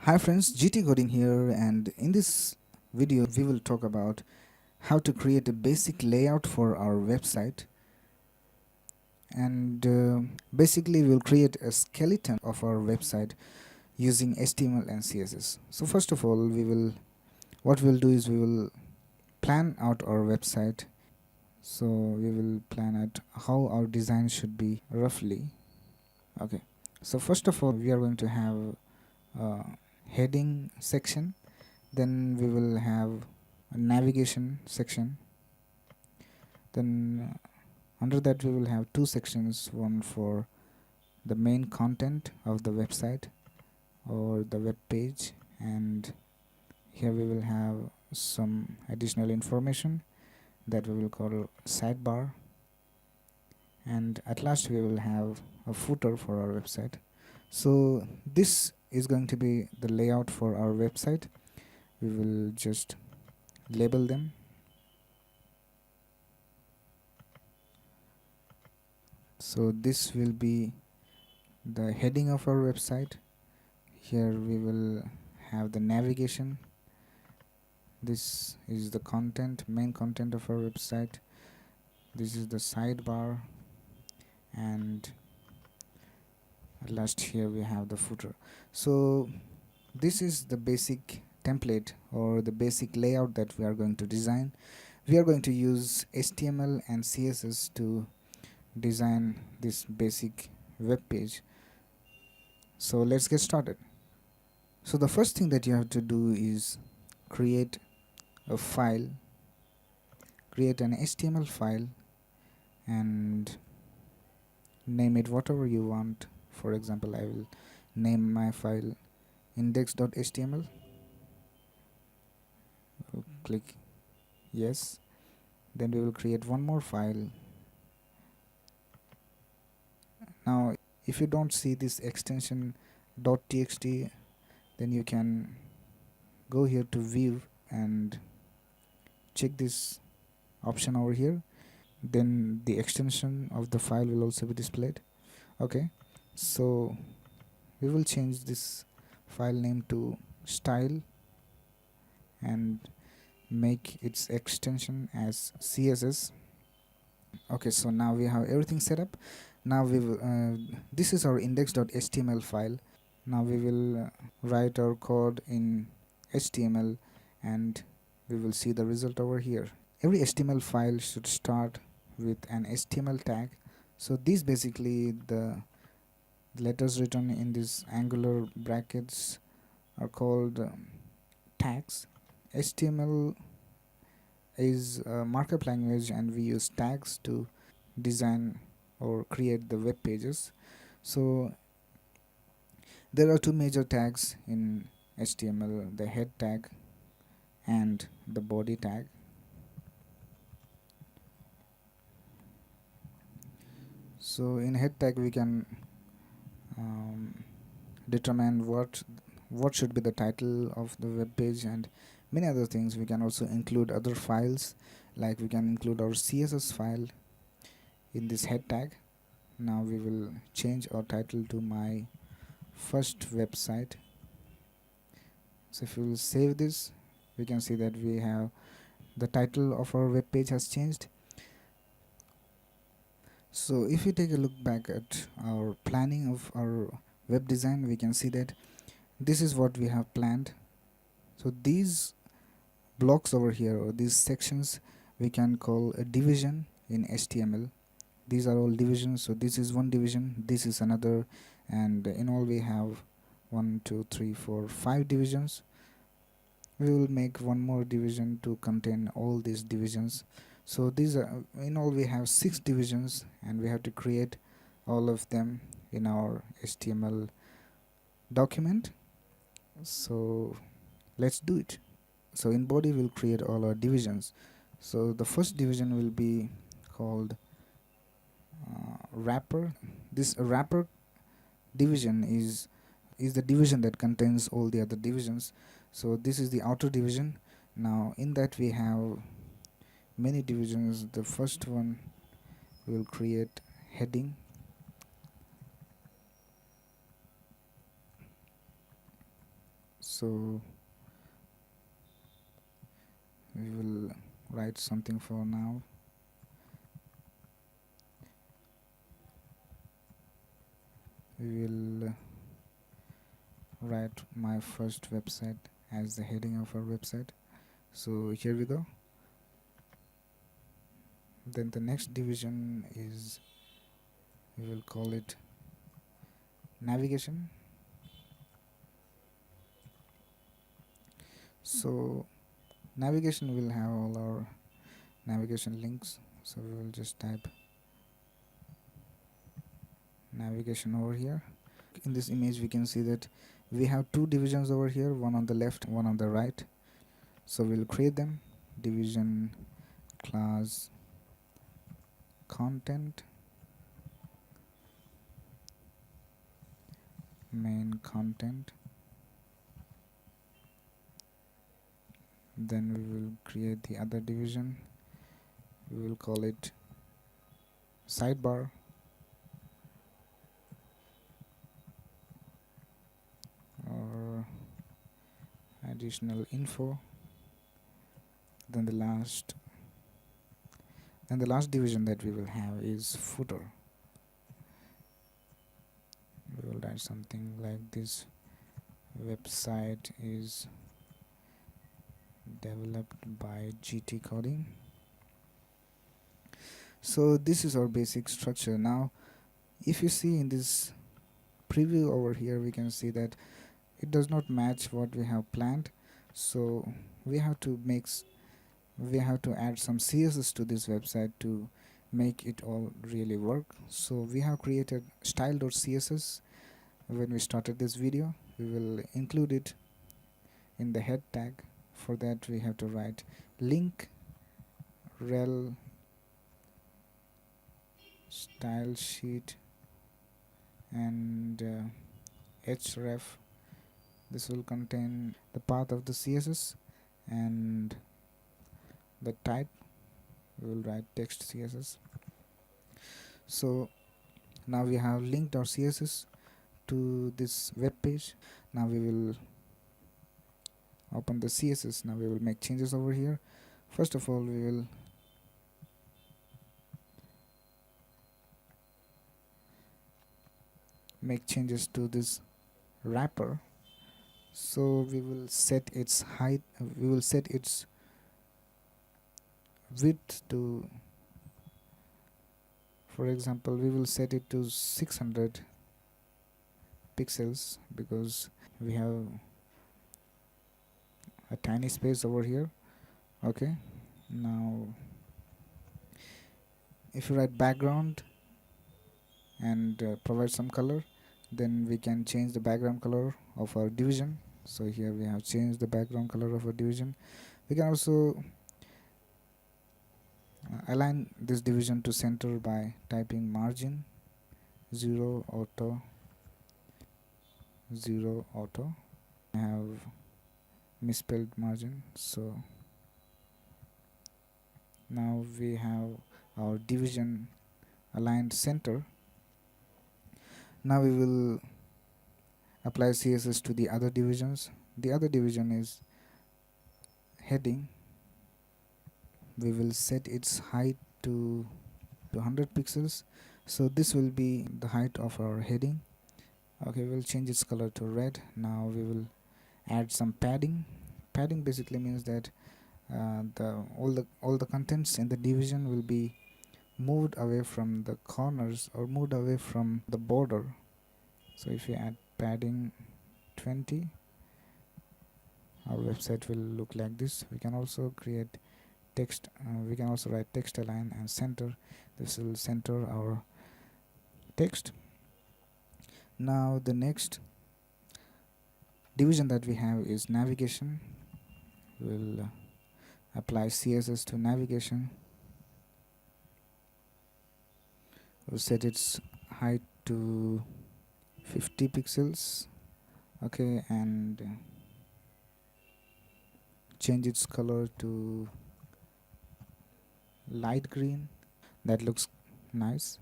Hi friends, GT Coding here, and in this video we will talk about how to create a basic layout for our website, and basically we'll create a skeleton of our website using HTML and CSS. So first of all, what we'll do is we will plan out our website. So we will plan out how our design should be roughly. Okay, so first of all we are going to have a heading section. Then we will have a navigation section. Then under that we will have two sections, one for the main content of the website or the web page, and here we will have some additional information that we will call sidebar, and at last we will have a footer for our website. So this is going to be the layout for our website. We will just label them. So this will be the heading of our website. Here we will have the navigation. This is the main content of our website. This is the sidebar, and at last here we have the footer. So this is the basic template or the basic layout that we are going to design. We are going to use HTML and CSS to design this basic web page. So let's get started. So the first thing that you have to do is create a file, create an HTML file, and name it whatever you want. For example, I will name my file index.html. Click yes. Then we will create one more file. Now if you don't see this extension .txt, then you can go here to view and check this option over here. Then the extension of the file will also be displayed. Okay, so we will change this file name to style and make its extension as CSS. Okay, so now we have everything set up. Now we will this is our index.html file. Now we will write our code in HTML, and we will see the result over here. Every HTML file should start with an HTML tag. So these basically the letters written in these angular brackets are called tags. HTML is a markup language, and we use tags to design or create the web pages. So there are two major tags in HTML, the head tag and the body tag. So in head tag we can determine what should be the title of the web page and many other things. We can also include other files, like we can include our CSS file in this head tag. Now we will change our title to my first website. So if we will save this, we can see that we have the title of our web page has changed. So if we take a look back at our planning of our web design, we can see that this is what we have planned. So these blocks over here, or these sections, we can call a division in HTML. These are all divisions. So this is one division, this is another, and in all we have 1 2 3 4 5 divisions. We will make one more division to contain all these divisions. So these are, in all we have 6 divisions, and we have to create all of them in our HTML document. So let's do it. So in body we'll create all our divisions. So the first division will be called wrapper. This wrapper division is the division that contains all the other divisions. So this is the outer division. Now in that we have many divisions. The first one will create heading. So we will write something for now. We will write my first website as the heading of our website. So here we go. Then the next division is, we will call it navigation. So navigation will have all our navigation links. So we will just type navigation over here. In this image we can see that we have two divisions over here, one on the left, one on the right. So we'll create them. Division class content, main content. Then we will create the other division. We will call it sidebar, or additional info. Then the last division that we will have is footer. We will write something like this: website is developed by GT coding. So this is our basic structure. Now if you see in this preview over here, we can see that it does not match what we have planned. So we have to add some CSS to this website to make it all really work. So we have created style.css. When we started this video, we will include it in the head tag. For that we have to write link rel style sheet and href. This will contain the path of the CSS, and the type we will write text CSS. So now we have linked our CSS to this web page. Now we will open the CSS. Now we will make changes over here. First of all, we will make changes to this wrapper. So we will set its height, we will set its width to, for example, we will set it to 600 pixels because we have a tiny space over here. Okay, now if you write background and provide some color, then we can change the background color of our division. So here we have changed the background color of our division. We can also align this division to center by typing margin 0 auto 0 auto. I have misspelled margin, so now we have our division aligned center. Now we will apply CSS to the other divisions. The other division is heading. We will set its height to 100 pixels. So this will be the height of our heading. Okay, we'll change its color to red. Now we will add some padding. Padding basically means that all the contents in the division will be moved away from the corners or moved away from the border. So if we add padding 20, our website will look like this. We can also create text, we can also write text align and center. This will center our text. Now the next division that we have is navigation. We'll apply CSS to navigation. We'll set its height to 50 pixels. Okay, and change its color to light green. That looks nice.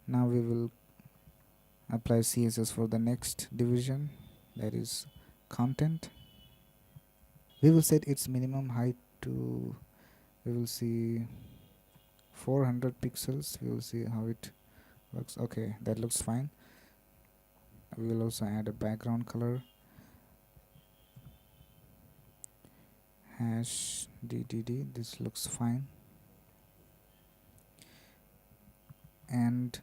Now we will apply CSS for the next division, that is content. We will set its minimum height to, we will see 400 pixels. We will see how it works. Okay, that looks fine. We will also add a background color, hash DDD. This looks fine. And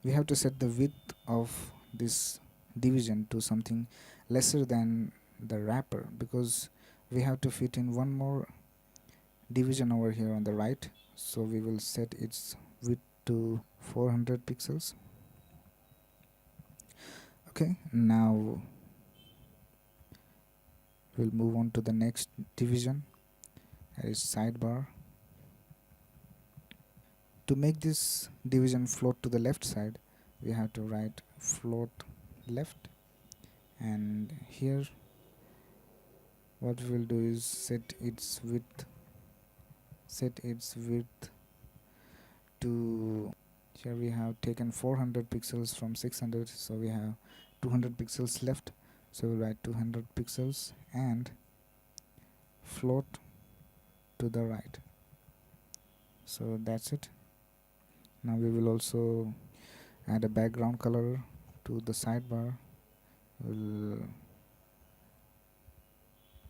we have to set the width of this division to something lesser than the wrapper, because we have to fit in one more division over here on the right. So we will set its width to 400 pixels. Okay, now we'll move on to the next division, that is sidebar. To make this division float to the left side, we have to write float left, and here what we will do is set its width to, here we have taken 400 pixels from 600, so we have 200 pixels left. So we'll write 200 pixels and float to the right. So that's it. Now we will also add a background color to the sidebar. We'll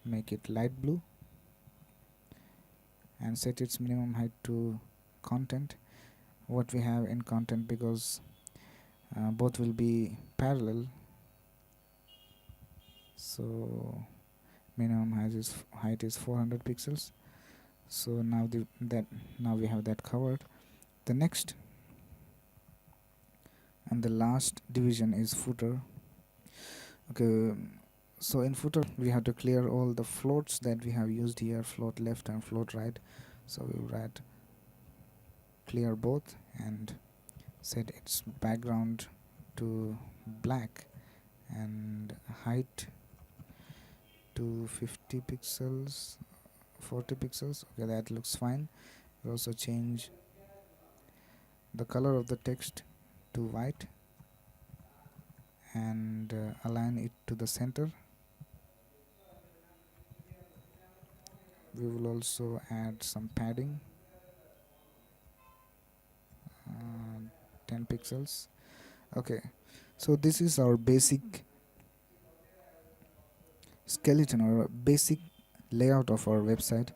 make it light blue and set its minimum height to content, what we have in content, because both will be parallel. So minimum height is 400 pixels. So now we have that covered. The next and the last division is footer. Okay, so in footer we have to clear all the floats that we have used here, float left and float right. So we will write clear both and set its background to black and height to 50 pixels, 40 pixels. Okay, that looks fine. We'll also change the color of the text to white and align it to the center. We will also add some padding, 10 pixels. Okay, so this is our basic skeleton or basic layout of our website.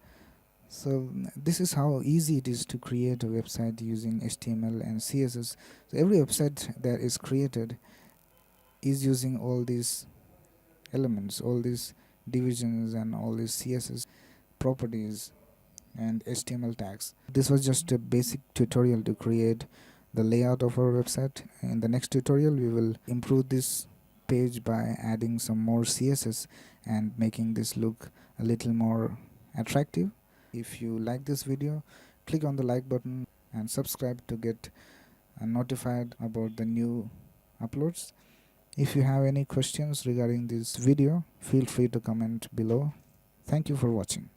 So this is how easy it is to create a website using HTML and CSS. So every website that is created is using all these elements, all these divisions and all these CSS properties and HTML tags. This was just a basic tutorial to create the layout of our website. In the next tutorial we will improve this page by adding some more CSS and making this look a little more attractive. If you like this video, click on the like button and subscribe to get notified about the new uploads. If you have any questions regarding this video, feel free to comment below. Thank you for watching.